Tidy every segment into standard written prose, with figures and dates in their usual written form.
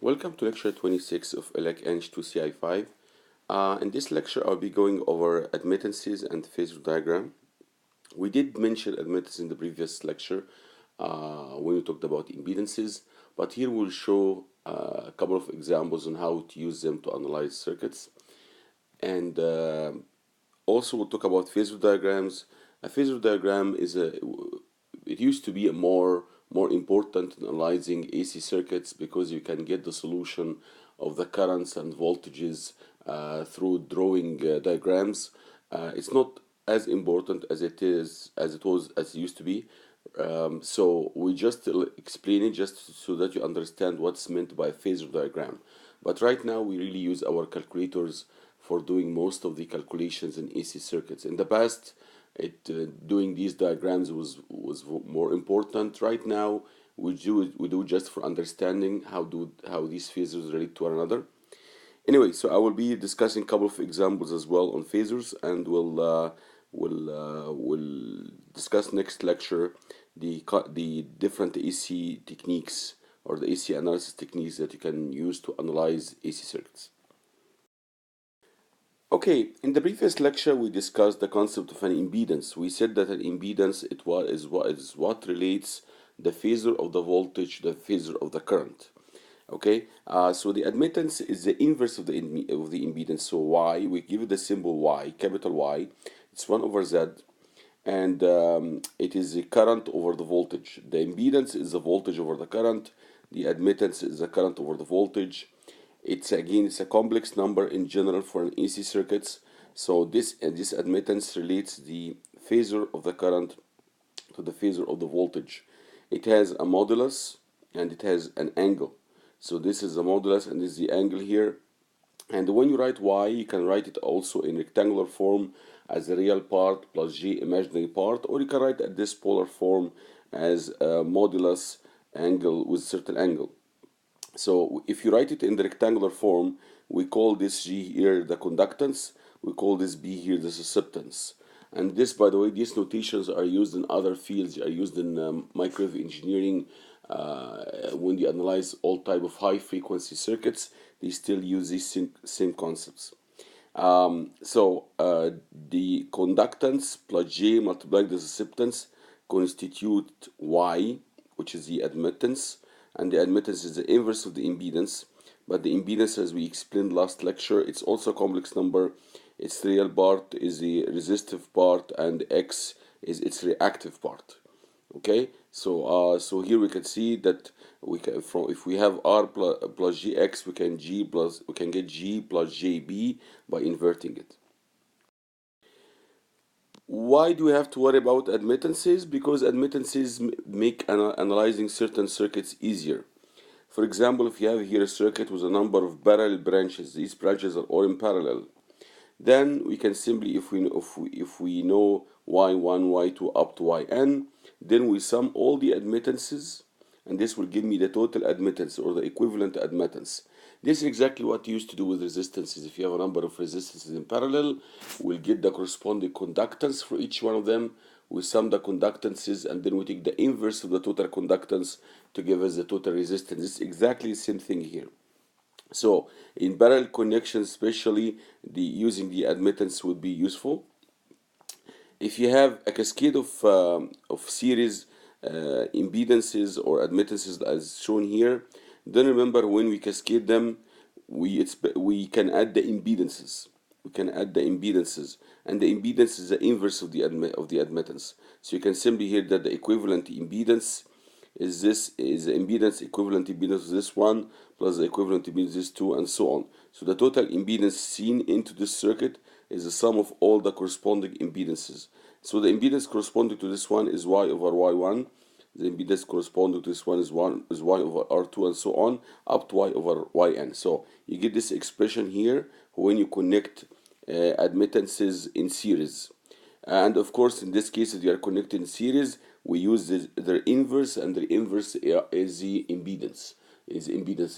Welcome to lecture 26 of Elec Eng2CI5. In this lecture, I'll be going over admittances and Phasor diagram. We did mention admittances in the previous lecture when we talked about impedances, but here we'll show a couple of examples on how to use them to analyze circuits. And also we'll talk about Phasor diagrams. A Phasor diagram it used to be a more important in analyzing AC circuits because you can get the solution of the currents and voltages through drawing diagrams. It's not as important as it used to be. So we just explain it just so that you understand what's meant by Phasor diagram. But right now we really use our calculators for doing most of the calculations in AC circuits. In the past, doing these diagrams was more important. Right now, we do just for understanding how these phasors relate to one another. Anyway, so I will be discussing a couple of examples as well on phasors, and we'll discuss next lecture the different AC techniques or the AC analysis techniques that you can use to analyze AC circuits. Okay, in the previous lecture we discussed the concept of an impedance. We said that an impedance is what relates the phasor of the voltage, the phasor of the current. Okay, so the admittance is the inverse of the impedance. So Y, we give it the symbol Y, capital Y. It's 1 over Z, and it is the current over the voltage. The impedance is the voltage over the current. The admittance is the current over the voltage. It's a complex number in general for an AC circuits. So this admittance relates the phasor of the current to the phasor of the voltage. It has a modulus and it has an angle. So this is the modulus and this is the angle here. And when you write Y, you can write it also in rectangular form as a real part plus G imaginary part, or you can write at this polar form as a modulus angle with certain angle. So if you write it in the rectangular form, we call this G here the conductance, we call this B here the susceptance. And this, by the way, these notations are used in other fields, are used in microwave engineering. When you analyze all type of high frequency circuits, they still use these same concepts. The conductance plus J multiplied the susceptance constitute Y, which is the admittance. And the admittance is the inverse of the impedance, but the impedance, as we explained last lecture, it's also a complex number. Its real part is the resistive part, and X is its reactive part. Okay, so here we can see that if we have R plus GX, we can get G plus JB by inverting it. Why do we have to worry about admittances? Because admittances make analyzing certain circuits easier. For example, if you have here a circuit with a number of parallel branches, these branches are all in parallel, then we can simply, if we know y1, y2 up to yn, then we sum all the admittances, and this will give me the total admittance or the equivalent admittance. This is exactly what you used to do with resistances. If you have a number of resistances in parallel, we'll get the corresponding conductance for each one of them. We sum the conductances and then we take the inverse of the total conductance to give us the total resistance. It's exactly the same thing here. So in parallel connections, especially using the admittance would be useful. If you have a cascade of series impedances or admittances as shown here, then remember when we cascade them, we can add the impedances. We can add the impedances, and the impedance is the inverse of the admittance. So you can simply hear that the equivalent impedance is the impedance equivalent impedance of this one plus the equivalent impedance of this two, and so on. So the total impedance seen into this circuit is the sum of all the corresponding impedances. So the impedance corresponding to this one is Y over Y1. The impedance corresponding to this one is Y over R2, and so on up to Y over Yn. So you get this expression here when you connect admittances in series. And of course, in this case, if you are connected in series, we use their inverse, and the inverse is the impedance.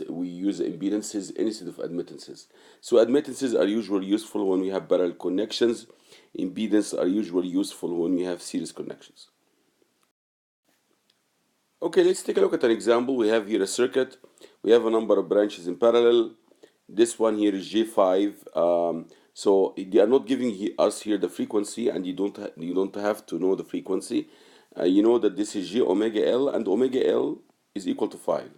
We use impedances instead of admittances. So admittances are usually useful when we have parallel connections. Impedance are usually useful when we have series connections. Okay, let's take a look at an example. We have here a circuit We have a number of branches in parallel. This one here is J5. So they are not giving us here the frequency, and you don't have to know the frequency. You know that this is J omega L, and omega L is equal to 5.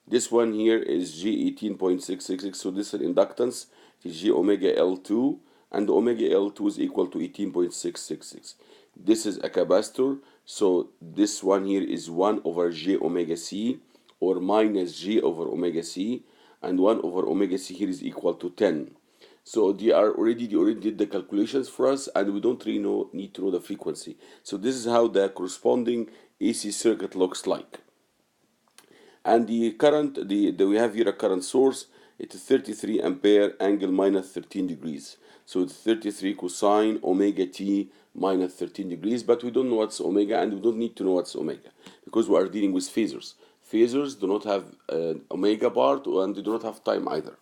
This one here is G18.666, so this is an inductance. It is G omega L2, and omega L2 is equal to 18.666. This is a capacitor, so this one here is 1 over J omega C, or minus J over omega C, and 1 over omega C here is equal to 10. So they already did the calculations for us, and we don't really need to know the frequency. So this is how the corresponding AC circuit looks like. And the current, we have here a current source. It is 33 ampere, angle minus 13 degrees. So it's 33 cosine omega t minus 13 degrees, but we don't know what's omega, and we don't need to know what's omega because we are dealing with phasors. Phasors do not have omega part, and they do not have time either.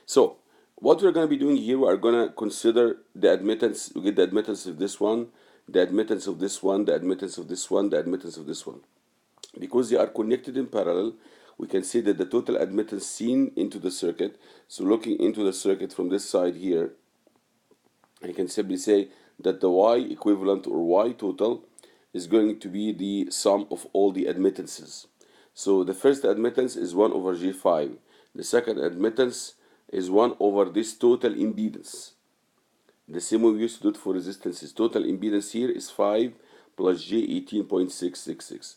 So what we're going to be doing here, we are going to consider the admittance. We get the admittance of this one, the admittance of this one, the admittance of this one, the admittance of this one. Because they are connected in parallel, we can say that the total admittance seen into the circuit. So looking into the circuit from this side here, I can simply say that the Y equivalent, or Y total, is going to be the sum of all the admittances. So the first admittance is 1 over J5. The second admittance is 1 over this total impedance. The same way we used to do it for resistances. Total impedance here is 5 plus J 18.666.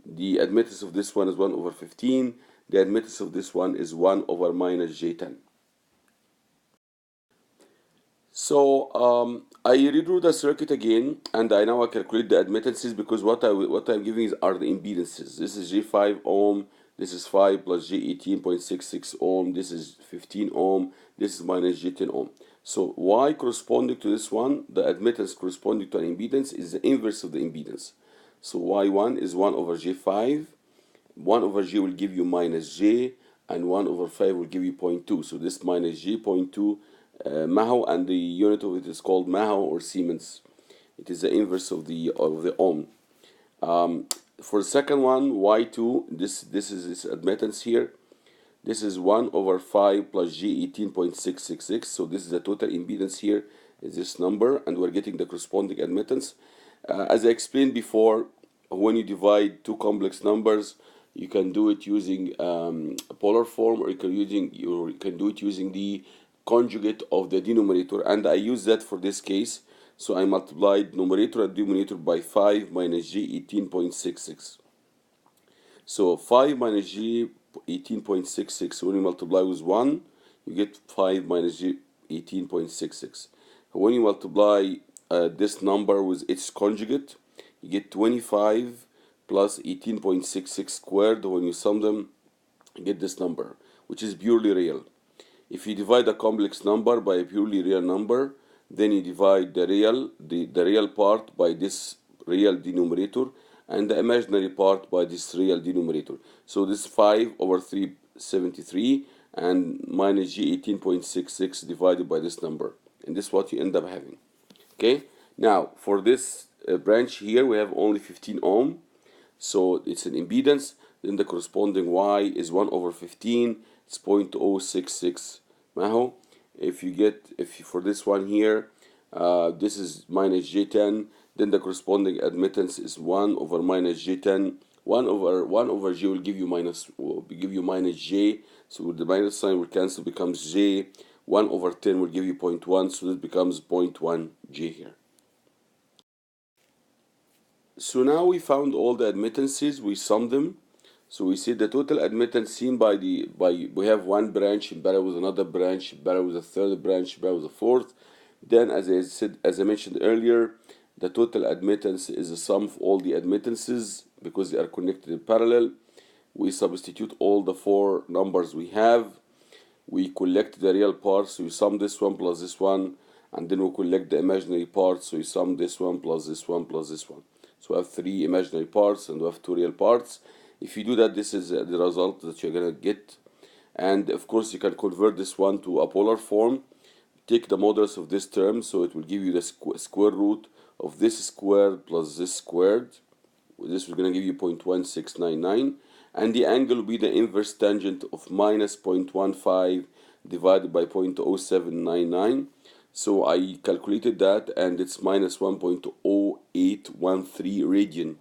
The admittance of this one is 1 over 15. The admittance of this one is 1 over minus J10. So I redrew the circuit again, and I now calculate the admittances, because what I'm giving are the impedances. This is J5 ohm, this is 5 plus J18.66 ohm, this is 15 ohm, this is minus J10 ohm. So Y corresponding to this one, the admittance corresponding to an impedance, is the inverse of the impedance. So Y1 is 1 over J5, 1 over J will give you minus J, and 1 over 5 will give you 0.2. So this minus J 0.2 Maho, and the unit of it is called Maho or Siemens. It is the inverse of the ohm. For the second one, Y2, this is its admittance here. This is 1 over 5 plus G 18.666. So this is the total impedance here, is this number, and we're getting the corresponding admittance. As I explained before, when you divide two complex numbers, you can do it using a polar form, or you can do it using the conjugate of the denominator, and I use that for this case. So I multiplied numerator and denominator by 5 minus G 18.66. So 5 minus G 18.66, when you multiply with 1, you get 5 minus G 18.66. When you multiply this number with its conjugate, you get 25 plus 18.66 squared. When you sum them, you get this number, which is purely real. If you divide a complex number by a purely real number, then you divide the real part by this real denominator, and the imaginary part by this real denominator. So this 5 over 373 and minus G 18.66 divided by this number, and this is what you end up having. Okay, now for this branch here, we have only 15 ohm, so it's an impedance. Then the corresponding Y is 1 over 15. It's 0.066 Maho. For this one here, this is minus J10. Then the corresponding admittance is 1 over minus J10. 1 over J will give you minus J. So the minus sign will cancel, becomes J. 1 over 10 will give you 0.1. So this becomes 0.1 J here. So now we found all the admittances. We summed them. So we see the total admittance seen we have one branch in parallel with another branch, in parallel with a third branch, in parallel with a fourth. Then, as I mentioned earlier, the total admittance is the sum of all the admittances because they are connected in parallel. We substitute all the four numbers we have. We collect the real parts, so we sum this one plus this one, and then we collect the imaginary parts, so we sum this one plus this one plus this one. So we have 3 imaginary parts and we have 2 real parts. If you do that, this is the result that you're going to get. And of course, you can convert this one to a polar form. Take the modulus of this term, so it will give you the square root of this squared plus this squared. This is going to give you 0.1699. and the angle will be the inverse tangent of minus 0.15 divided by 0.0799. So I calculated that, and it's minus 1.0813 radian.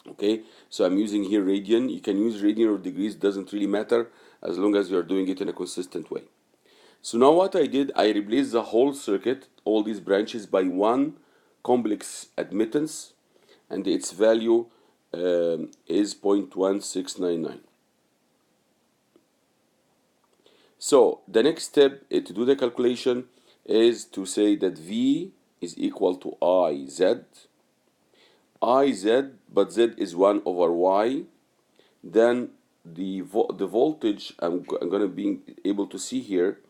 Okay, so I'm using here radian. You can use radian or degrees, doesn't really matter as long as you are doing it in a consistent way. So now what I did, I replaced the whole circuit, all these branches, by one complex admittance, and its value is 0.1699. So the next step to do the calculation is to say that V is equal to IZ, but Z is 1 over Y. Then the voltage I'm going to be able to see here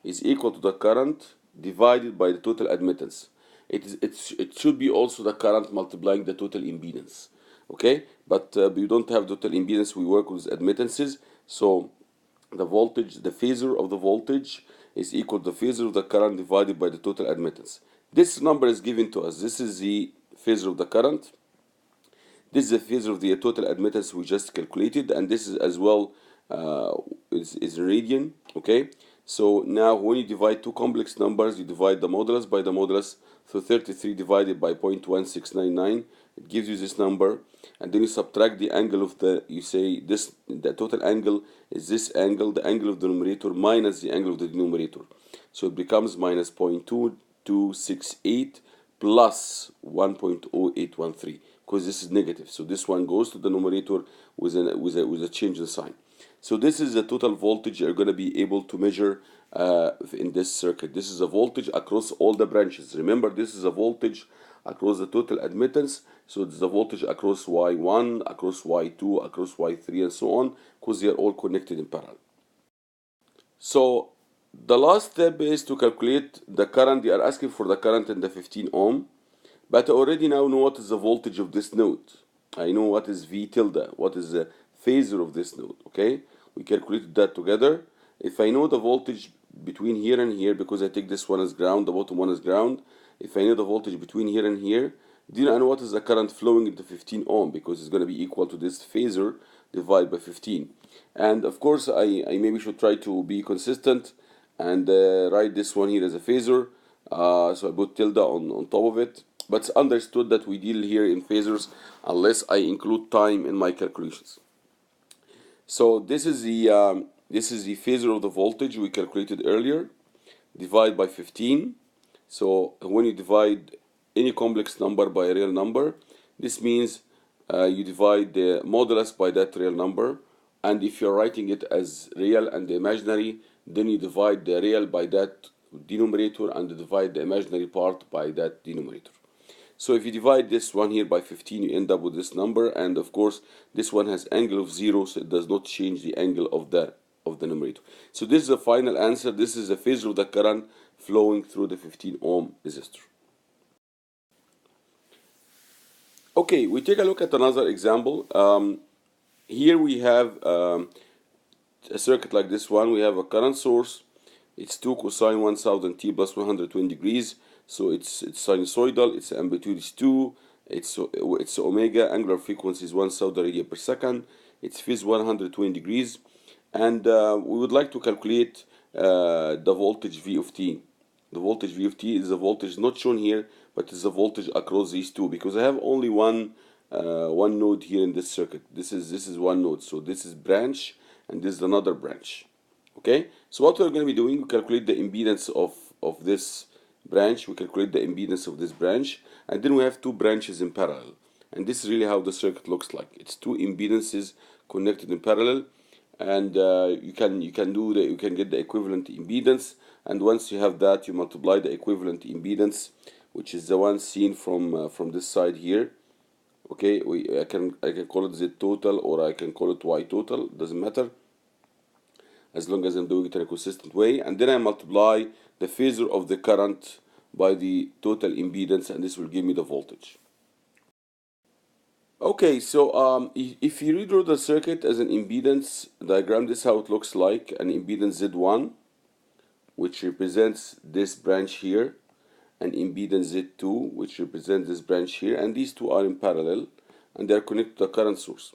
is equal to the current divided by the total admittance. It should be also the current multiplying the total impedance. Okay, but we don't have total impedance, we work with admittances. So the voltage, the phasor of the voltage is equal to the phasor of the current divided by the total admittance. This number is given to us. This is the phasor of the current. This is the phasor of the total admittance we just calculated, and this is as well is radian. Okay, so now when you divide two complex numbers, you divide the modulus by the modulus. So 33 divided by 0.1699, it gives you this number, and then you subtract the angle of you say this, the total angle is this angle, the angle of the numerator minus the angle of the denominator. So it becomes minus 0.2268 plus 1.0813, because this is negative. So this one goes to the numerator with a change in sign. So this is the total voltage you're going to be able to measure in this circuit. This is a voltage across all the branches. Remember, this is a voltage across the total admittance. So it's the voltage across Y1, across Y2, across Y3, and so on, because they are all connected in parallel. So the last step is to calculate the current. They are asking for the current in the 15 ohm, but I already now know what is the voltage of this node. I know what is V tilde, what is the phasor of this node. Okay, we calculated that together. If I know the voltage between here and here, because I take this one as ground, the bottom one as ground, if I know the voltage between here and here, then I know what is the current flowing into 15 ohm, because it's going to be equal to this phasor divided by 15. And of course, I maybe should try to be consistent and write this one here as a phasor. So I put tilde on top of it. But it's understood that we deal here in phasors unless I include time in my calculations. So this is the phasor of the voltage we calculated earlier. Divide by 15. So when you divide any complex number by a real number, this means you divide the modulus by that real number. And if you're writing it as real and imaginary, then you divide the real by that denominator and divide the imaginary part by that denominator. So if you divide this one here by 15, you end up with this number, and of course this one has angle of 0, so it does not change the angle of the numerator. So this is the final answer. This is the phasor of the current flowing through the 15 ohm resistor. Okay, we take a look at another example. Here we have a circuit like this one. We have a current source. It's 2 cosine 1000 t plus 120 degrees. So it's sinusoidal. Its amplitude is 2. It's omega. Angular frequency is 1000 radian per second. Its phase 120 degrees. And we would like to calculate the voltage V of t. The voltage V of t is the voltage not shown here, but is the voltage across these two, because I have only one node here in this circuit. This is one node. So this is branch, and this is another branch. Okay. So what we're going to be doing, we calculate the impedance of this branch. We calculate the impedance of this branch, and then we have two branches in parallel. And this is really how the circuit looks like. It's two impedances connected in parallel, and you can get the equivalent impedance. And once you have that, you multiply the equivalent impedance, which is the one seen from this side here. Okay, I can call it Z total, or I can call it Y total. Doesn't matter, as long as I'm doing it in a consistent way. And then I multiply the phasor of the current by the total impedance, and this will give me the voltage. Okay, so if you redraw the circuit as an impedance diagram, this is how it looks like. An impedance Z1, which represents this branch here, and impedance Z2, which represents this branch here, and these two are in parallel, and they are connected to the current source.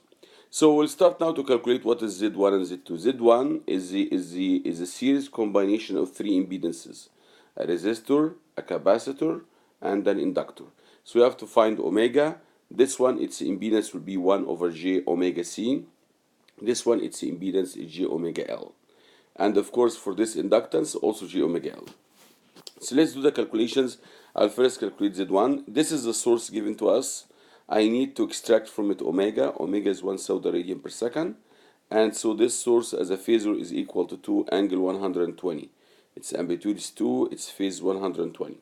So we'll start now to calculate what is Z1 and Z2. Z1 is a series combination of three impedances: a resistor, a capacitor, and an inductor. So you have to find omega. This one, its impedance will be 1 over j omega c. This one, its impedance is j omega l. And of course, for this inductance, also j omega l. So let's do the calculations. I'll first calculate Z1. This is the source given to us. I need to extract from it omega. Omega is 1 Saudi radian per second. And so this source as a phasor is equal to 2 angle 120. Its amplitude is 2, its phase 120.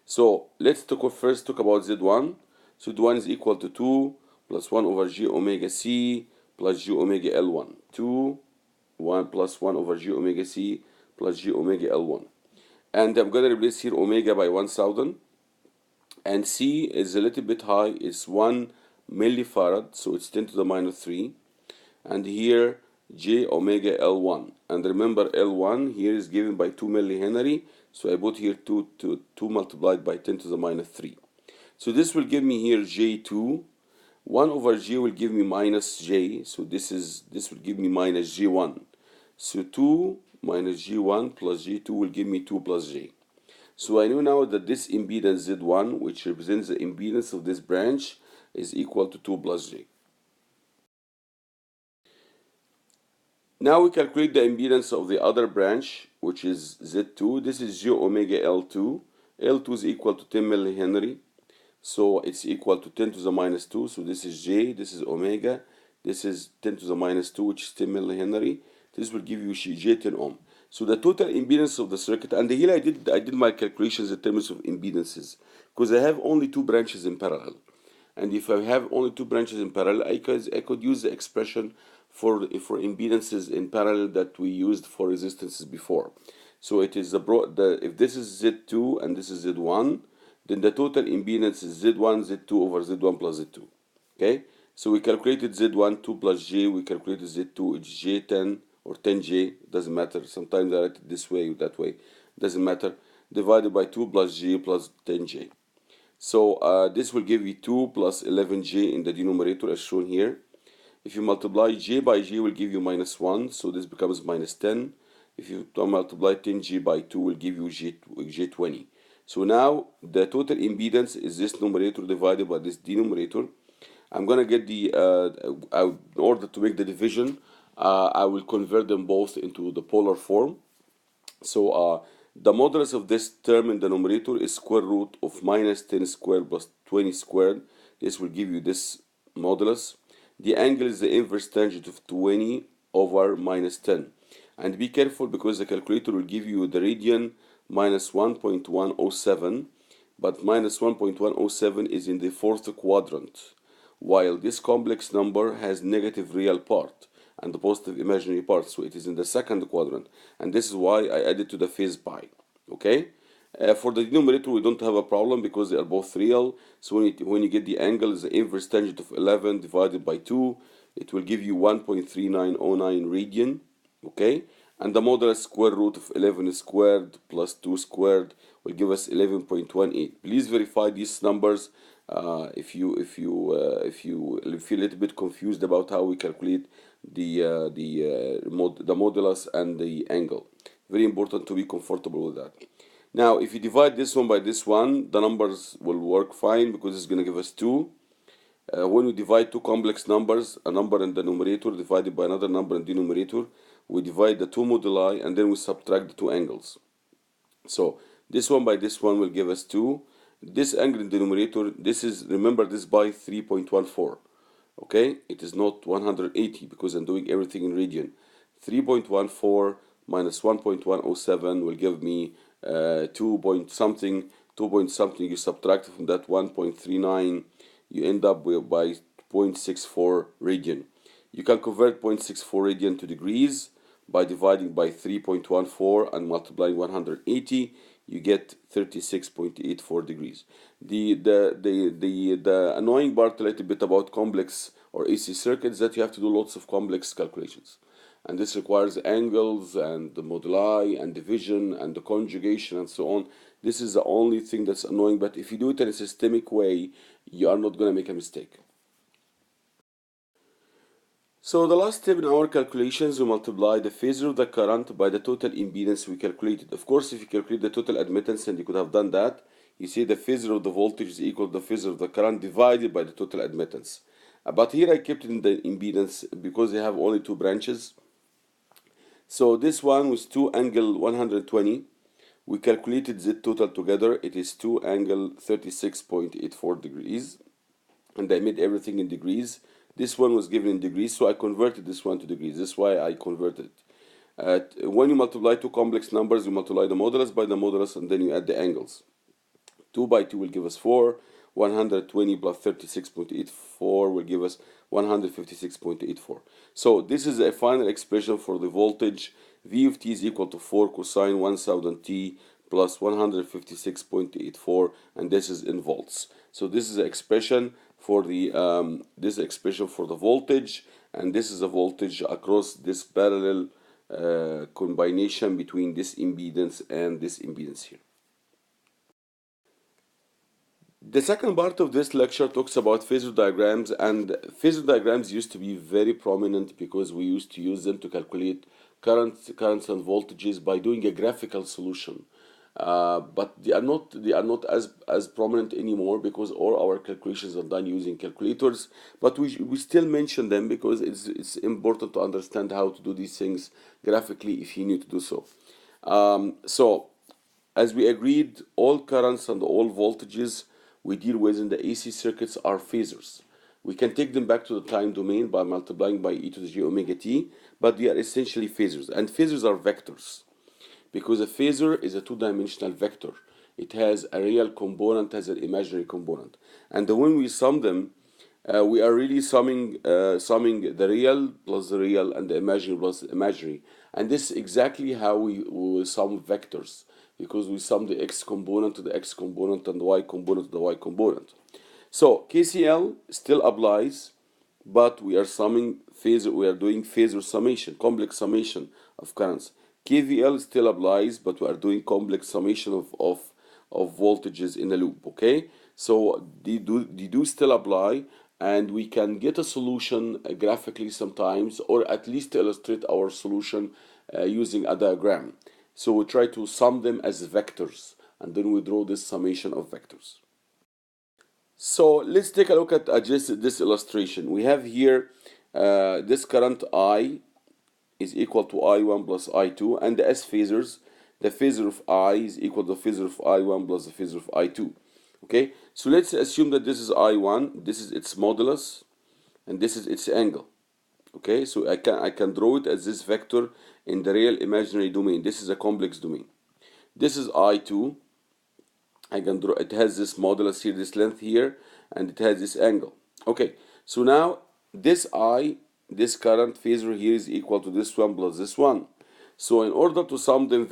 So let's first talk about Z1. So Z1 is equal to 2 plus 1 over j omega c plus j omega L1. 2, 1 plus 1 over j omega c plus j omega L1. And I'm going to replace here omega by 1000. And C is a little bit high, it's 1 millifarad, so it's 10 to the minus 3. And here J omega L1. And remember L1 here is given by 2 millihenry, so I put here 2 multiplied by 10 to the minus 3. So this will give me here J2. 1 over J will give me minus J, so this will give me minus J1. So 2 minus J1 plus J2 will give me 2 plus J. So I know now that this impedance Z1, which represents the impedance of this branch, is equal to 2 plus J. Now we calculate the impedance of the other branch, which is Z2. This is J omega L2. L2 is equal to 10 millihenry. So it's equal to 10 to the minus 2. So this is J, this is omega. This is 10 to the minus 2, which is 10 millihenry. This will give you J10 ohm. So the total impedance of the circuit, and here I did my calculations in terms of impedances, because I have only two branches in parallel. And if I have only two branches in parallel, I could use the expression for impedances in parallel that we used for resistances before. So it is if this is Z2 and this is Z1, then the total impedance is Z1, Z2 over Z1 plus Z2. Okay? So we calculated Z1, 2 plus J, we calculated Z2, it's J10 or 10J, doesn't matter. Sometimes I write it this way or that way, doesn't matter. Divided by 2 plus J plus 10J. So this will give you 2 plus 11J in the denominator as shown here. If you multiply J by J will give you minus 1, so this becomes minus 10. If you multiply 10J by 2 will give you J20. So now the total impedance is this numerator divided by this denominator. I'm gonna get in order to make the division, I will convert them both into the polar form. So the modulus of this term in the numerator is square root of minus 10 squared plus 20 squared. This will give you this modulus. The angle is the inverse tangent of 20 over minus 10. And be careful because the calculator will give you the radian minus 1.107, but minus 1.107 is in the fourth quadrant, while this complex number has negative real part and the positive imaginary part, so it is in the second quadrant, and this is why I added to the phase pi. Okay, for the denominator we don't have a problem because they are both real. So when you get the angle is the inverse tangent of 11 divided by 2, it will give you 1.3909 radian. Okay, and the modulus square root of 11 squared plus 2 squared will give us 11.18. Please verify these numbers if you feel a little bit confused about how we calculate the modulus and the angle. Very important to be comfortable with that. Now if you divide this one by this one, the numbers will work fine because it's going to give us 2. When we divide two complex numbers, a number in the numerator divided by another number in the denominator, we divide the two moduli and then we subtract the two angles. So this one by this one will give us 2. This angle in the numerator, this is, remember, this by 3.14. Okay, it is not 180 because I'm doing everything in radian. 3.14 minus 1.107 will give me 2 point something. You subtract from that 1.39, you end up with by 0.64 radian. You can convert 0.64 radian to degrees by dividing by 3.14 and multiplying 180. You get 36.84 degrees. The annoying part a little bit about complex or AC circuits that you have to do lots of complex calculations, and this requires angles and the moduli and division and the conjugation and so on. This is the only thing that's annoying, but if you do it in a systemic way, you are not going to make a mistake. So the last step in our calculations, we multiply the phasor of the current by the total impedance we calculated. Of course, if you calculate the total admittance, and you could have done that, you see the phasor of the voltage is equal to the phasor of the current divided by the total admittance. But here I kept it in the impedance because they have only two branches. So this one was 2 angle 120. We calculated Z total together. It is 2 angle 36.84 degrees. And I made everything in degrees. This one was given in degrees, so I converted this one to degrees. That's why I converted it. When you multiply two complex numbers, you multiply the modulus by the modulus, and then you add the angles. 2 by 2 will give us 4. 120 plus 36.84 will give us 156.84. So this is a final expression for the voltage. V of t is equal to 4 cosine 1000 t plus 156.84, and this is in volts. So this is an expression for the voltage, and this is a voltage across this parallel combination between this impedance and this impedance here. The second part of this lecture talks about phasor diagrams, and phasor diagrams used to be very prominent because we used to use them to calculate currents and voltages by doing a graphical solution. But they are not as prominent anymore because all our calculations are done using calculators. But we still mention them because it's important to understand how to do these things graphically if you need to do so. So as we agreed, all currents and all voltages we deal with in the AC circuits are phasors. We can take them back to the time domain by multiplying by e to the j omega t, but they are essentially phasors. And phasors are vectors, because a phasor is a two-dimensional vector. It has a real component, has an imaginary component. And when we sum them, we are really summing the real plus the real and the imaginary plus the imaginary. And this is exactly how we sum vectors, because we sum the x component to the x component and the y component to the y component. So KCL still applies, but we are doing phasor summation, complex summation of currents. KVL still applies, but we are doing complex summation of voltages in a loop. Okay, so they do still apply, and we can get a solution graphically sometimes, or at least illustrate our solution using a diagram. So we try to sum them as vectors, and then we draw this summation of vectors. So let's take a look at just this illustration. We have here this current I is equal to I1 plus I2, and the S phasors, the phasor of I is equal to the phasor of I1 plus the phasor of I2. Okay, so let's assume that this is I1, this is its modulus, and this is its angle. Okay, so I can draw it as this vector in the real imaginary domain. This is a complex domain. This is I2. I can draw it has this modulus here, this length here, and it has this angle. Okay, so now this current phasor here is equal to this one plus this one. So in order to sum them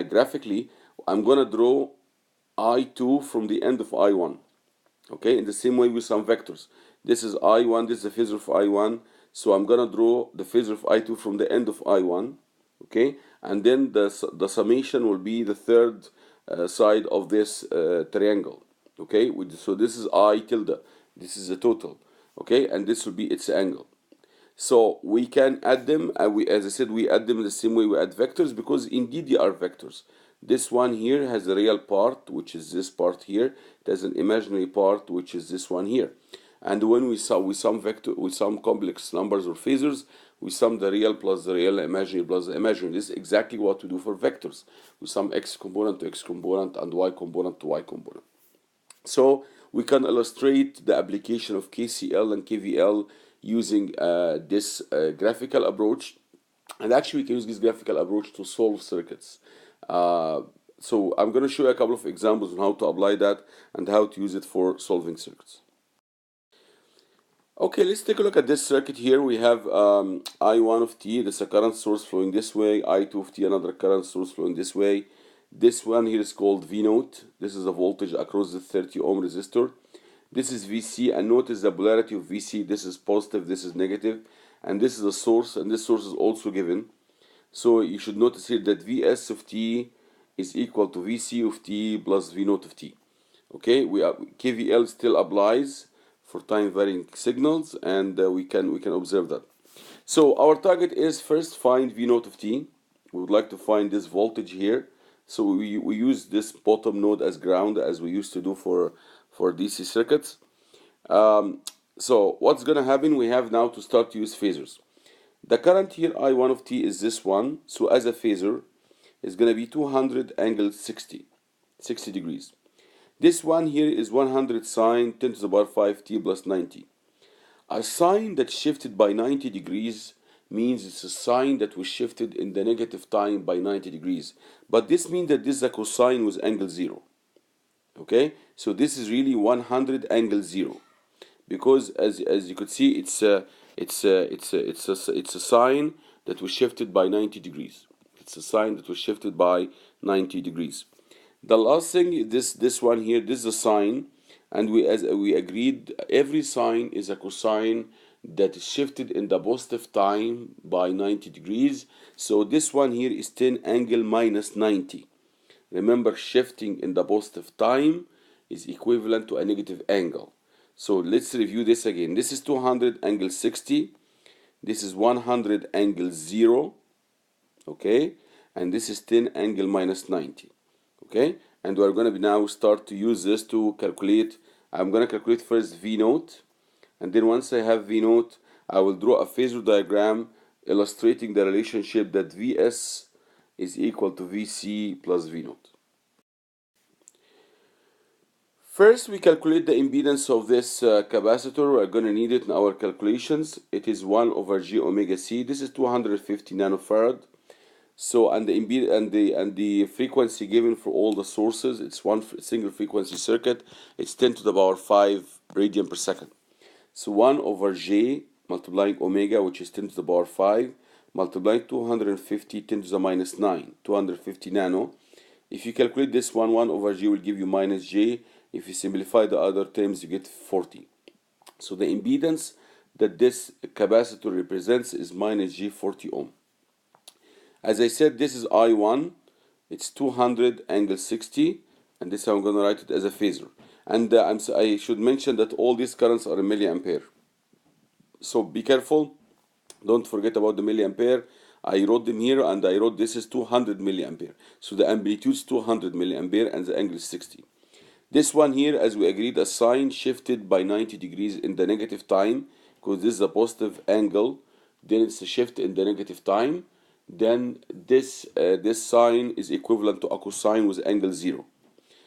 graphically, I'm gonna draw I2 from the end of I1. Okay, in the same way with some vectors. This is I1, this is the phasor of I1, so I'm gonna draw the phasor of I2 from the end of I1. Okay, and then the summation will be the third side of this triangle. Okay, so this is I tilde, this is the total. Okay, and this will be its angle. So we can add them, and as I said, we add them in the same way we add vectors, because indeed they are vectors. This one here has a real part, which is this part here. It has an imaginary part, which is this one here. And when we sum complex numbers or phasors, we sum the real plus the real, imaginary plus the imaginary. This is exactly what we do for vectors. We sum x component to x component and y component to y component. So we can illustrate the application of KCL and KVL using this graphical approach. And actually we can use this graphical approach to solve circuits. So I'm going to show you a couple of examples on how to apply that and how to use it for solving circuits. Okay, let's take a look at this circuit here. We have I1 of t, this is a current source flowing this way, I2 of t, another current source flowing this way. This one here is called V naught. This is the voltage across the 30 ohm resistor. This is VC, and notice the polarity of VC. This is positive, this is negative, and this is a source, and this source is also given. So you should notice here that Vs of t is equal to Vc of t plus V naught of t. Okay, KVL still applies for time varying signals, and we can observe that. So our target is first find V naught of t. We would like to find this voltage here. So we use this bottom node as ground, as we used to do for DC circuits. So what's gonna happen? We have now to start to use phasors. The current here I1 of t is this one. So as a phasor, it's gonna be 200 angle 60 degrees. This one here is 100 sine 10 to the power 5 t plus 90. A sine that shifted by 90 degrees means it's a sine that was shifted in the negative time by 90 degrees. But this means that this is a cosine with angle 0. Okay, so this is really 100 angle 0, because as you could see, it's a sine that was shifted by 90 degrees. It's a sine that was shifted by 90 degrees. The last thing, this one here, this is a sine, and as we agreed, every sine is a cosine that is shifted in the positive time by 90 degrees. So this one here is 10 angle minus 90. Remember, shifting in the positive time is equivalent to a negative angle. So let's review this again. This is 200 angle 60. This is 100 angle 0. Okay, and this is 10 angle minus 90. Okay, and we're going to now start to use this to calculate. I'm going to calculate first V naught, and then once I have V naught, I will draw a phasor diagram illustrating the relationship that Vs is equal to Vc plus V naught. First, we calculate the impedance of this capacitor. We're going to need it in our calculations. It is 1 over J omega C. This is 250 nanofarad. So, and the frequency given for all the sources, it's one single frequency circuit. It's 10 to the power 5 radian per second. So 1 over J multiplying omega, which is 10 to the power 5, multiplying 250 10 to the minus 9, 250 nano. If you calculate this 1 over J will give you minus J. If you simplify the other terms, you get 40. So the impedance that this capacitor represents is minus J 40 ohm. As I said, this is I1. It's 200 angle 60, and this I'm going to write it as a phasor. And I should mention that all these currents are in milliampere. So be careful. Don't forget about the milliampere. I wrote them here, and I wrote this is 200 milliampere. So the amplitude is 200 milliampere, and the angle is 60. This one here, as we agreed, a sine shifted by 90 degrees in the negative time, because this is a positive angle. Then it's a shift in the negative time. Then this sine is equivalent to a cosine with angle 0.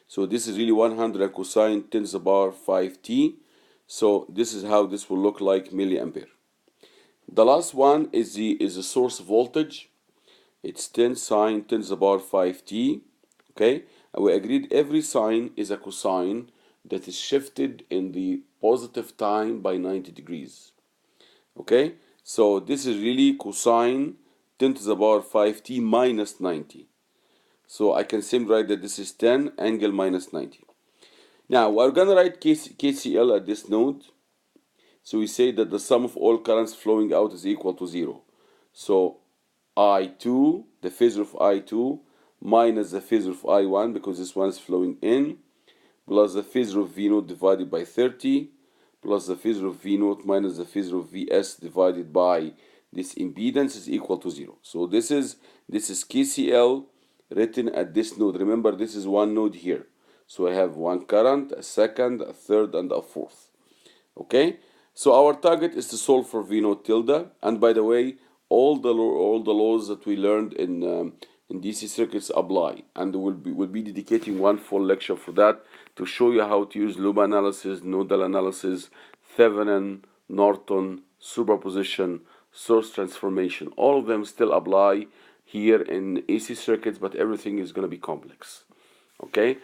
So this is really 100 cosine 10 to the power 5t. So this is how this will look like milliampere. The last one is the source voltage. It's 10 sine 10 to the power 5t. Okay, and we agreed every sine is a cosine that is shifted in the positive time by 90 degrees. Okay, so this is really cosine 10 to the power 5t minus 90. So I can simply write that this is 10 angle minus 90. Now we're gonna write KCL at this node. So we say that the sum of all currents flowing out is equal to 0. So I2, the phasor of I2, minus the phasor of I1, because this one is flowing in, plus the phasor of V naught divided by 30, plus the phasor of V naught minus the phasor of Vs divided by this impedance is equal to 0. So this is KCL written at this node. Remember, this is one node here. So I have one current, a second, a third, and a fourth. Okay? So our target is to solve for V naught tilde. And by the way, all the laws that we learned in DC circuits apply, and we'll be dedicating one full lecture for that to show you how to use loop analysis, nodal analysis, Thevenin, Norton, superposition, source transformation. All of them still apply here in AC circuits, but everything is going to be complex. Okay,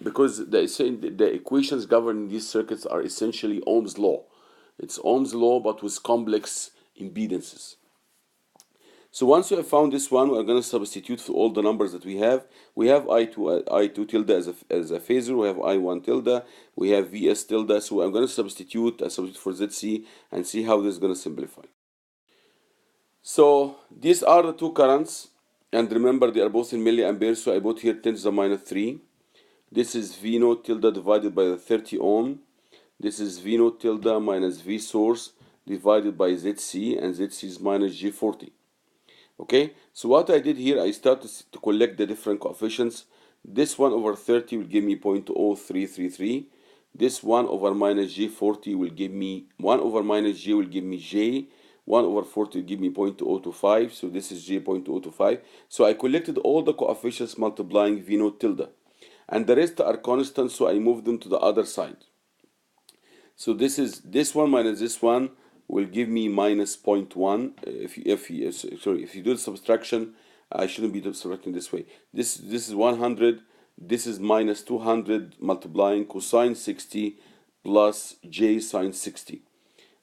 because the equations governing these circuits are essentially Ohm's law. It's Ohm's law, but with complex impedances. So once you have found this one, we're going to substitute for all the numbers that we have. We have I2 tilde as a phasor. We have I1 tilde. We have Vs tilde. So I'm going to substitute for ZC and see how this is going to simplify. So these are the two currents. And remember, they are both in milliamperes. So I put here 10 to the minus 3. This is V naught tilde divided by the 30 ohm. This is V naught tilde minus V source divided by ZC, and ZC is minus G40. Okay, so what I did here, I started to collect the different coefficients. This 1 over 30 will give me 0.0333. This 1 over minus G40 will give me 1 over minus G will give me J. 1 over 40 will give me 0.025. So this is J 0.025. So I collected all the coefficients multiplying V naught tilde. And the rest are constant, so I moved them to the other side. So this is this one minus this one will give me minus 0.1. If you do the subtraction, I shouldn't be subtracting this way. This is 100. This is minus 200 multiplying cosine 60 plus j sine 60.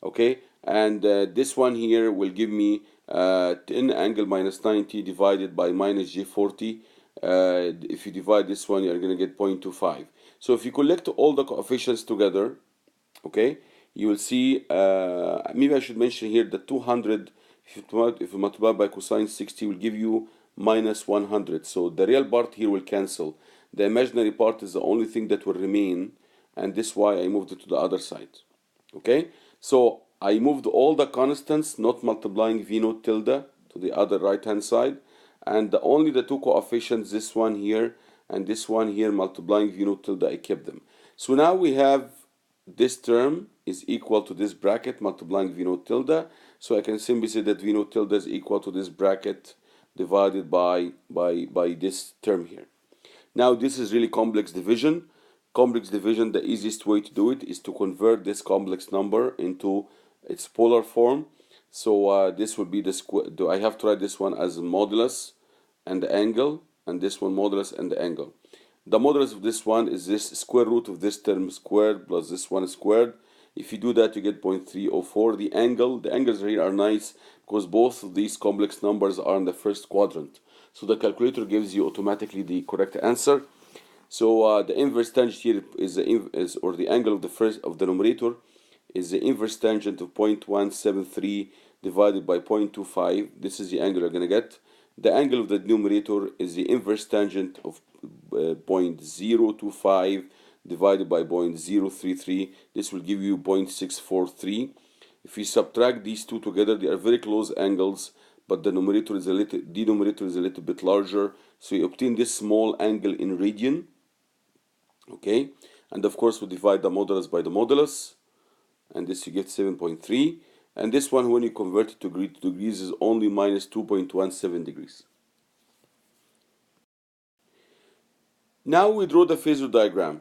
Okay, and this one here will give me 10 angle minus 90 divided by minus j40. If you divide this one, you're going to get 0.25. So if you collect all the coefficients together, okay, you will see, maybe I should mention here that 200, if you multiply by cosine 60, will give you minus 100. So the real part here will cancel. The imaginary part is the only thing that will remain, and this is why I moved it to the other side. Okay, so I moved all the constants, not multiplying V naught tilde, to the other right hand side, and only the two coefficients, this one here and this one here, multiplying V naught tilde, I kept them. So now we have this term is equal to this bracket multiplying V naught tilde. So I can simply say that V naught tilde is equal to this bracket divided by this term here. Now this is really complex division. Complex division, the easiest way to do it is to convert this complex number into its polar form. So this will be the square. I have to write this one as modulus and the angle, and this one modulus and the angle. The modulus of this one is this square root of this term squared plus this one squared. If you do that, you get 0.304. The angles here are nice because both of these complex numbers are in the first quadrant. So the calculator gives you automatically the correct answer. So the inverse tangent here is the angle of the numerator is the inverse tangent of 0.173 divided by 0.25. This is the angle you're gonna get. The angle of the numerator is the inverse tangent of 0.025 divided by 0.033. This will give you 0.643. If you subtract these two together, they are very close angles, but the denominator is a little bit larger. So you obtain this small angle in radian. Okay, and of course we divide the modulus by the modulus, and this you get 7.3. And this one, when you convert it to degrees, is only minus 2.17 degrees. Now we draw the phasor diagram.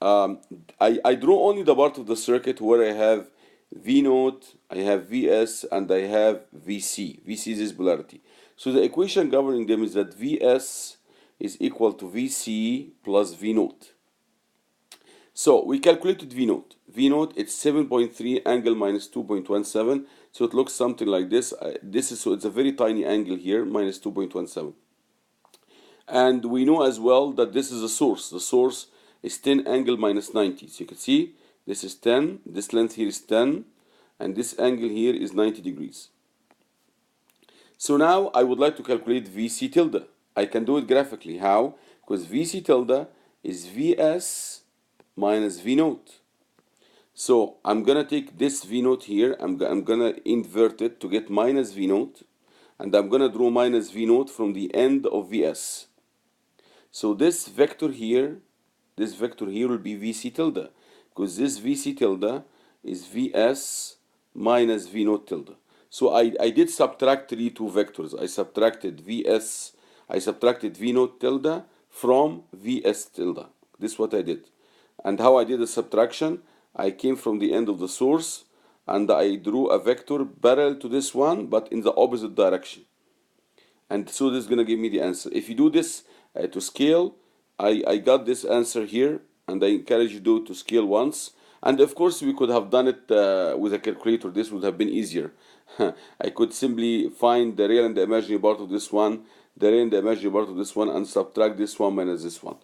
I draw only the part of the circuit where I have V naught, I have Vs, and I have Vc. Vc is this polarity. So the equation governing them is that Vs is equal to Vc plus V naught. So we calculated V naught. V naught, it's 7.3 angle minus 2.17. So it looks something like this. So it's a very tiny angle here, minus 2.17. And we know as well that this is a source. The source is 10 angle minus 90. So you can see this is 10, this length here is 10, and this angle here is 90 degrees. So now I would like to calculate Vc tilde. I can do it graphically. How? Because Vc tilde is Vs minus V naught. So I'm gonna take this V naught here, I'm gonna invert it to get minus V naught, and I'm gonna draw minus V naught from the end of Vs. So this vector here will be Vc tilde, because this Vc tilde is Vs minus V naught tilde. So I did subtract two vectors. I subtracted V naught tilde from Vs tilde. This is what I did. And how I did the subtraction, I came from the end of the source and I drew a vector parallel to this one but in the opposite direction. And so this is going to give me the answer. If you do this to scale, I got this answer here, and I encourage you to do it to scale once. And of course we could have done it with a calculator. This would have been easier. I could simply find the real and the imaginary part of this one, the real and the imaginary part of this one, and subtract this one minus this one.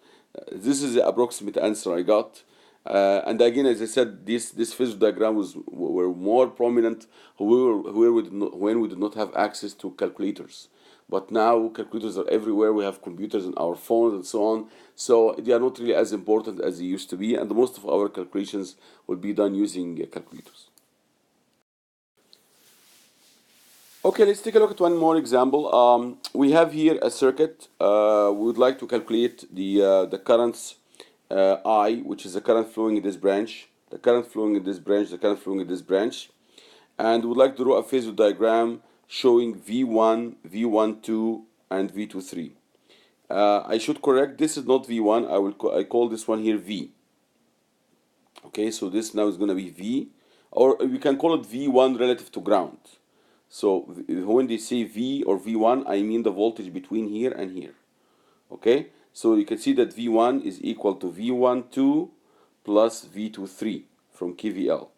This is the approximate answer I got. And again, as I said, this Phasor diagram were more prominent when we did not have access to calculators. But now calculators are everywhere. We have computers in our phones and so on. So they are not really as important as they used to be, and most of our calculations will be done using calculators. Okay, let's take a look at one more example. We have here a circuit. We would like to calculate the currents I, which is the current flowing in this branch, the current flowing in this branch, the current flowing in this branch, and we would like to draw a Phasor diagram showing V1, V12, and V23. I should correct. This is not V1. I call this one here V. Okay, so this now is going to be V, or we can call it V1 relative to ground. So when they say V or V1, I mean the voltage between here and here. Okay, so you can see that V1 is equal to V12 plus V23 from KVL.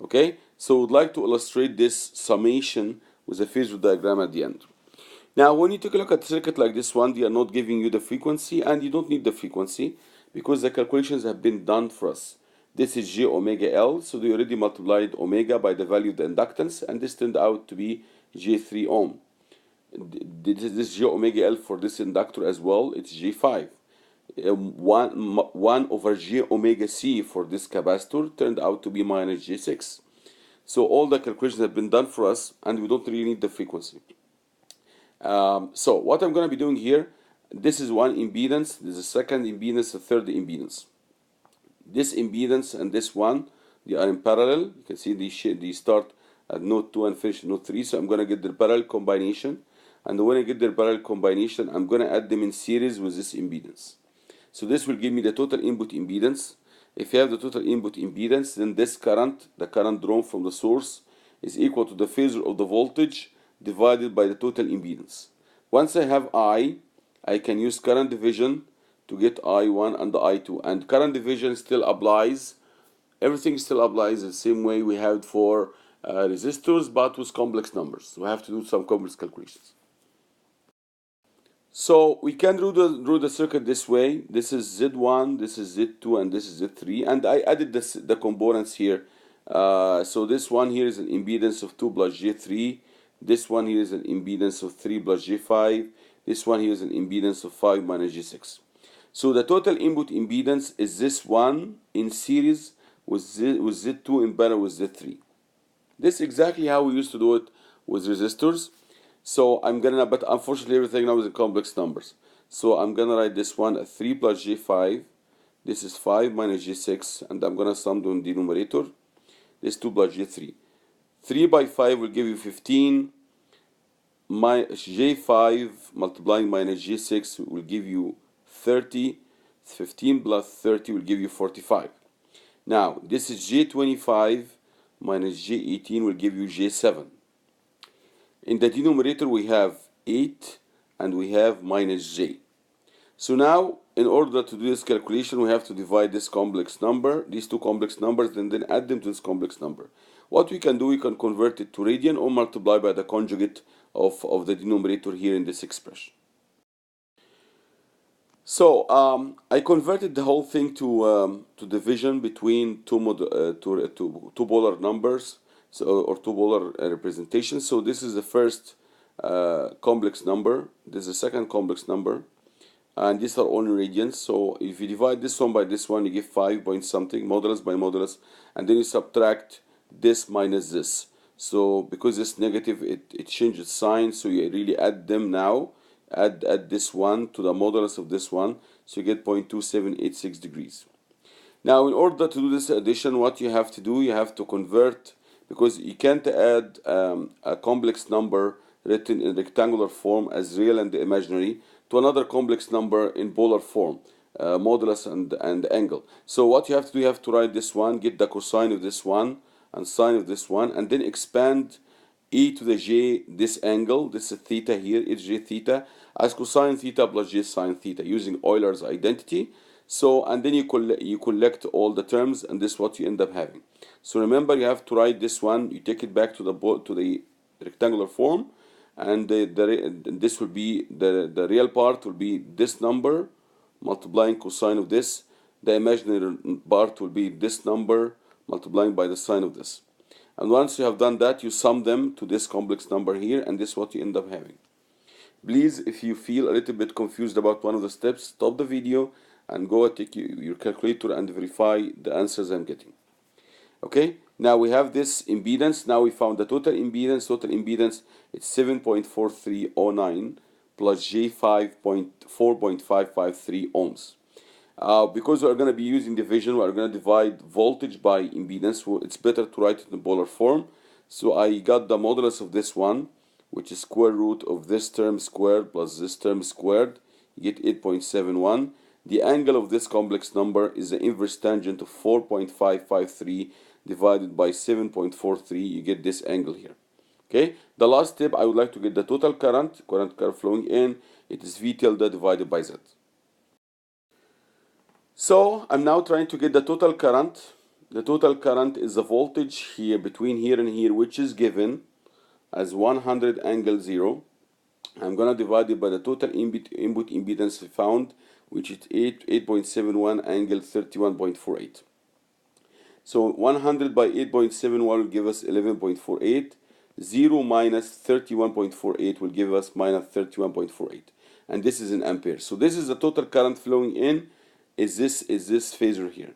Okay, so we'd like to illustrate this summation with a Phasor diagram at the end. Now, when you take a look at a circuit like this one, they are not giving you the frequency, and you don't need the frequency because the calculations have been done for us. This is J omega L, so they already multiplied omega by the value of the inductance, and this turned out to be J3 ohm. This J omega L for this inductor as well, it's J5. 1 over J omega C for this capacitor turned out to be minus J6. So all the calculations have been done for us, and we don't really need the frequency. So what I'm going to be doing here, this is one impedance, this is a second impedance, a third impedance. This impedance and this one, they are in parallel. You can see they start at node 2 and finish at node 3. So I'm going to get their parallel combination. And when I get their parallel combination, I'm going to add them in series with this impedance. So this will give me the total input impedance. If you have the total input impedance, then this current, the current drawn from the source, is equal to the phasor of the voltage divided by the total impedance. Once I have I can use current division to get I1 and the I2. And current division still applies. Everything still applies the same way we had for resistors, but with complex numbers. We have to do some complex calculations. So we can draw the circuit this way. This is Z1, this is Z2, and this is Z3. And I added the components here. So this one here is an impedance of 2 plus J3. This one here is an impedance of 3 plus J5. This one here is an impedance of 5 minus J6. So the total input impedance is this one in series with Z2 in parallel with Z3. This is exactly how we used to do it with resistors. So I'm gonna, but unfortunately everything now is in complex numbers. So I'm gonna write this one as 3 plus J5. This is 5 minus J6, and I'm gonna sum on the numerator. This 2 plus J3. 3 by 5 will give you 15. My J5 multiplying minus J6 will give you 30. 15 plus 30 will give you 45. Now, this is J25 minus J18 will give you J7. In the denominator, we have 8 and we have minus J. So now, in order to do this calculation, we have to divide this complex number, these two complex numbers, and then add them to this complex number. What we can do, we can convert it to radian or multiply by the conjugate of the denominator here in this expression. So I converted the whole thing to division between two polar numbers, so, or two polar representations. So this is the first complex number. This is the second complex number, and these are all in radians. So if you divide this one by this one, you get 5 point something modulus by modulus, and then you subtract this minus this. So because it's negative, it changes sign. So you really add them now. Add this one to the modulus of this one, so you get 0.2786 degrees. Now, in order to do this addition, what you have to do, you have to convert, because you can't add a complex number written in rectangular form as real and imaginary to another complex number in polar form, modulus and angle. So what you have to do, you have to write this one, get the cosine of this one and sine of this one, and then expand e to the j, this angle, this is theta here, it's j theta, as cosine theta plus j sine theta, using Euler's identity. So, and then you collect all the terms, and this is what you end up having. So remember, you have to write this one, you take it back to the rectangular form, and this will be, the real part will be this number multiplying cosine of this, The imaginary part will be this number multiplying by the sine of this. And once you have done that, you sum them to this complex number here, and this is what you end up having. Please, if you feel a little bit confused about one of the steps, stop the video and go and take your calculator and verify the answers I'm getting. Okay, now we have this impedance. Now we found the total impedance. Total impedance is 7.4309 plus J4.553 ohms. Because we're going to be using division, we're going to divide voltage by impedance. It's better to write it in polar form. So I got the modulus of this one, which is square root of this term squared plus this term squared. You get 8.71. The angle of this complex number is the inverse tangent of 4.553 divided by 7.43. You get this angle here. Okay, the last step, I would like to get the total current curve flowing in. It is V tilde divided by Z. So I'm now trying to get the total current. The total current is the voltage here between here and here, which is given as 100 angle 0. I'm going to divide it by the total input impedance found, which is 8.71 angle 31.48. So 100 by 8.71 will give us 11.48. 0 minus 31.48 will give us minus 31.48. And this is in amperes. So this is the total current flowing in. Is this phasor here.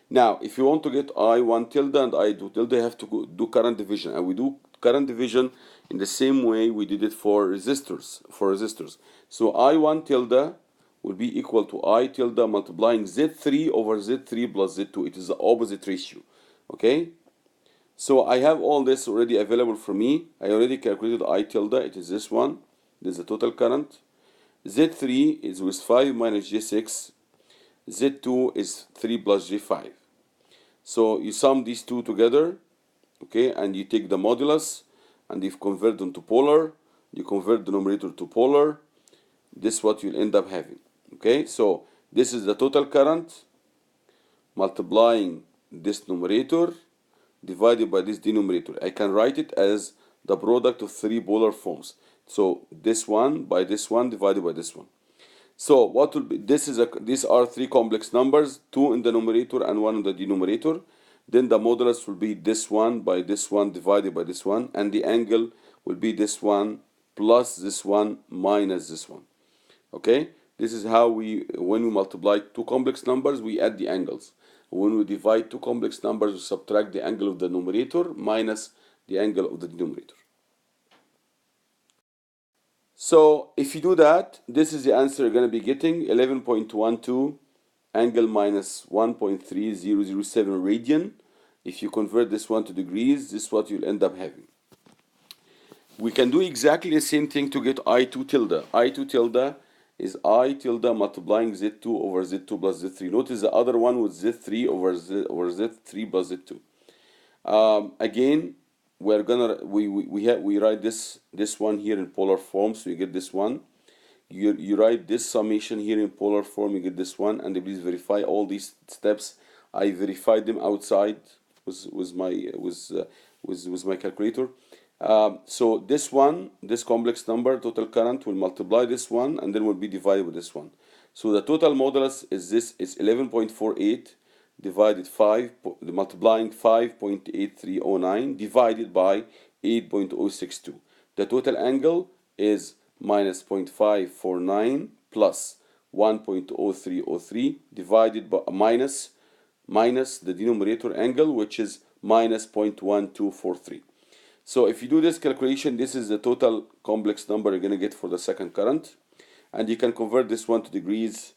Now, if you want to get I1 tilde and I2 tilde, you have to do current division. And we do current division in the same way we did it for resistors. So I1 tilde will be equal to I tilde multiplying Z3 over Z3 plus Z2. It is the opposite ratio. Okay? So I have all this already available for me. I already calculated I tilde. It is this one. This is the total current. Z3 is with 5 minus J6. Z2 is 3 plus J5. So you sum these two together, okay, and you take the modulus and you convert them to polar. You convert the numerator to polar. This is what you'll end up having. Okay, so this is the total current multiplying this numerator divided by this denominator. I can write it as the product of three polar forms. So this one by this one divided by this one. So what will be, these are three complex numbers, 2 in the numerator and 1 in the denominator. Then the modulus will be this one by this one divided by this one, and the angle will be this one plus this one minus this one. Okay, this is how when we multiply two complex numbers, we add the angles. When we divide two complex numbers, we subtract the angle of the numerator minus the angle of the denominator. So if you do that, this is the answer you're going to be getting, 11.12 angle minus 1.3007 radian. If you convert this one to degrees, this is what you'll end up having. We can do exactly the same thing to get I2 tilde. I2 tilde is I tilde multiplying Z2 over Z2 plus Z3. Notice the other one was Z3 over Z3 plus Z2. Again, we're gonna we write this one here in polar form, so you get this one. You write this summation here in polar form, you get this one, and please verify all these steps. I verified them outside with my calculator. So this one, this complex number, total current, will multiply this one and then will be divided with this one. So the total modulus is 11.48 divided multiplying 5.8309 divided by 8.062. The total angle is minus 0.549 plus 1.0303 divided by minus the denominator angle, which is minus 0.1243. So if you do this calculation, this is the total complex number you're going to get for the second current. And you can convert this one to degrees,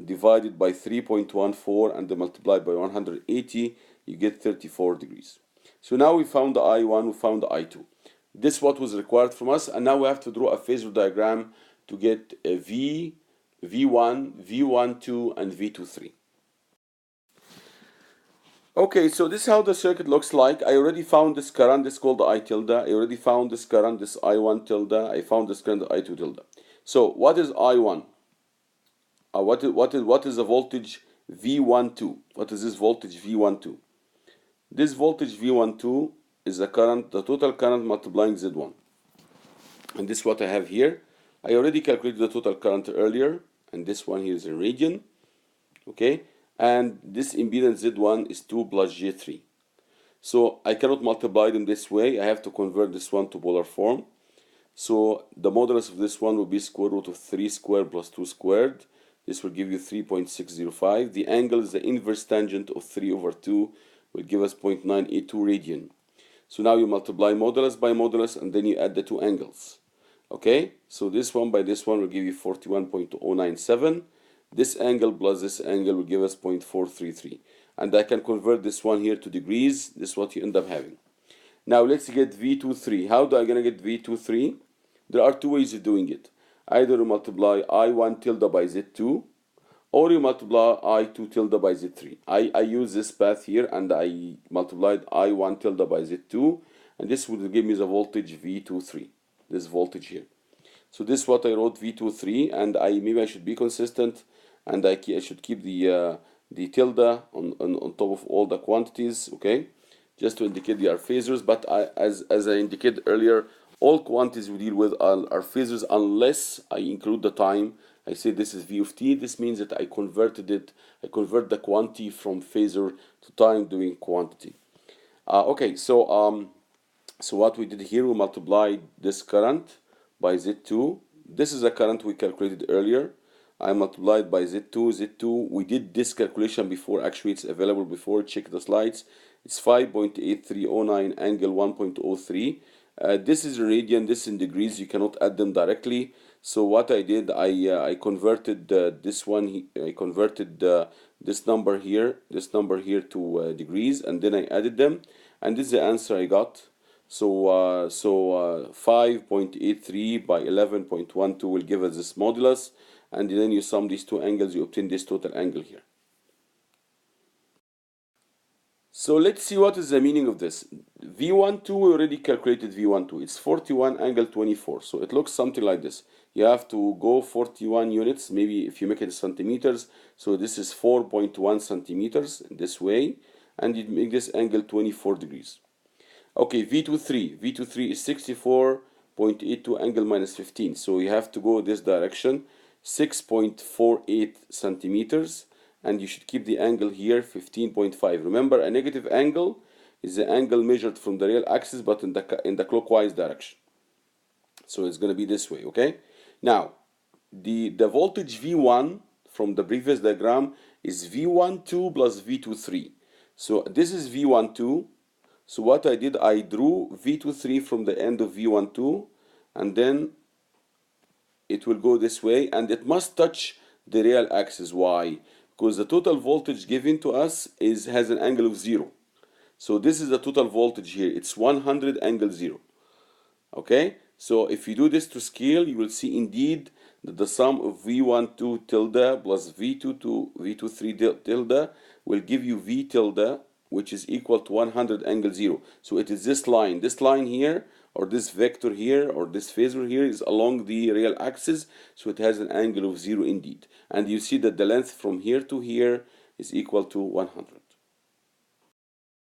divided by 3.14 and then multiplied by 180, you get 34 degrees. So now we found the I1, we found the I2. This is what was required from us, and now we have to draw a phasor diagram to get a V, V1, V12, and V23. Okay, so this is how the circuit looks like. I already found this current, this is called the I tilde. I already found this current, this I1 tilde. I found this current, the I2 tilde. So what is I1? What is the voltage V12? What is this voltage V12? This voltage V12 is the current, the total current multiplying Z1. And this is what I have here. I already calculated the total current earlier, and this one here is in radian. Okay, and this impedance Z1 is 2 plus J3. So I cannot multiply them this way. I have to convert this one to polar form. So the modulus of this one will be square root of 3 squared plus 2 squared. This will give you 3.605. The angle is the inverse tangent of 3 over 2, will give us 0.982 radian. So now you multiply modulus by modulus and then you add the two angles. Okay, so this one by this one will give you 41.097. This angle plus this angle will give us 0.433. And I can convert this one here to degrees. This is what you end up having. Now let's get V23. How do I gonna get V23? There are two ways of doing it. Either you multiply I1 tilde by Z2, or you multiply I2 tilde by Z3. I use this path here and I multiplied I1 tilde by Z2, and this would give me the voltage V23, this voltage here. So this is what I wrote V23, and maybe I should be consistent, and I should keep the tilde on top of all the quantities, okay? Just to indicate they are phasors, but as I indicated earlier, all quantities we deal with are phasors unless I include the time. I say this is V of t. This means that I convert the quantity from phasor to time doing quantity. Okay, so what we did here, we multiplied this current by Z2. This is a current we calculated earlier. I multiplied by Z2. We did this calculation before. Actually, it's available before. Check the slides. It's 5.8309 angle 1.03. This is in radian, this in degrees. You cannot add them directly. So what I did, I converted this one. I converted this number here to degrees, and then I added them, and this is the answer I got. So 5.83 by 11.12 will give us this modulus, and then you sum these two angles, you obtain this total angle here. So let's see what is the meaning of this. V12, we already calculated V12. It's 41 angle 24. So it looks something like this. You have to go 41 units, maybe if you make it in centimeters. So this is 4.1 centimeters this way, and you make this angle 24 degrees. Okay, V23 is 64.82 angle minus 15. So you have to go this direction, 6.48 centimeters. And you should keep the angle here 15.5. Remember, a negative angle is the angle measured from the real axis but in the clockwise direction. So it's going to be this way, okay? Now, the voltage V1 from the previous diagram is V12 plus V23. So this is V12. So what I did, I drew V23 from the end of V12, and then it will go this way, and it must touch the real axis. Why? Because the total voltage given to us has an angle of 0. So this is the total voltage here. It's 100 angle 0. Okay? So if you do this to scale, you will see indeed that the sum of V12 tilde plus V23 tilde will give you V tilde, which is equal to 100 angle 0. So it is this line. This line here, or this vector here, or this phasor here is along the real axis, so it has an angle of 0 indeed. And you see that the length from here to here is equal to 100.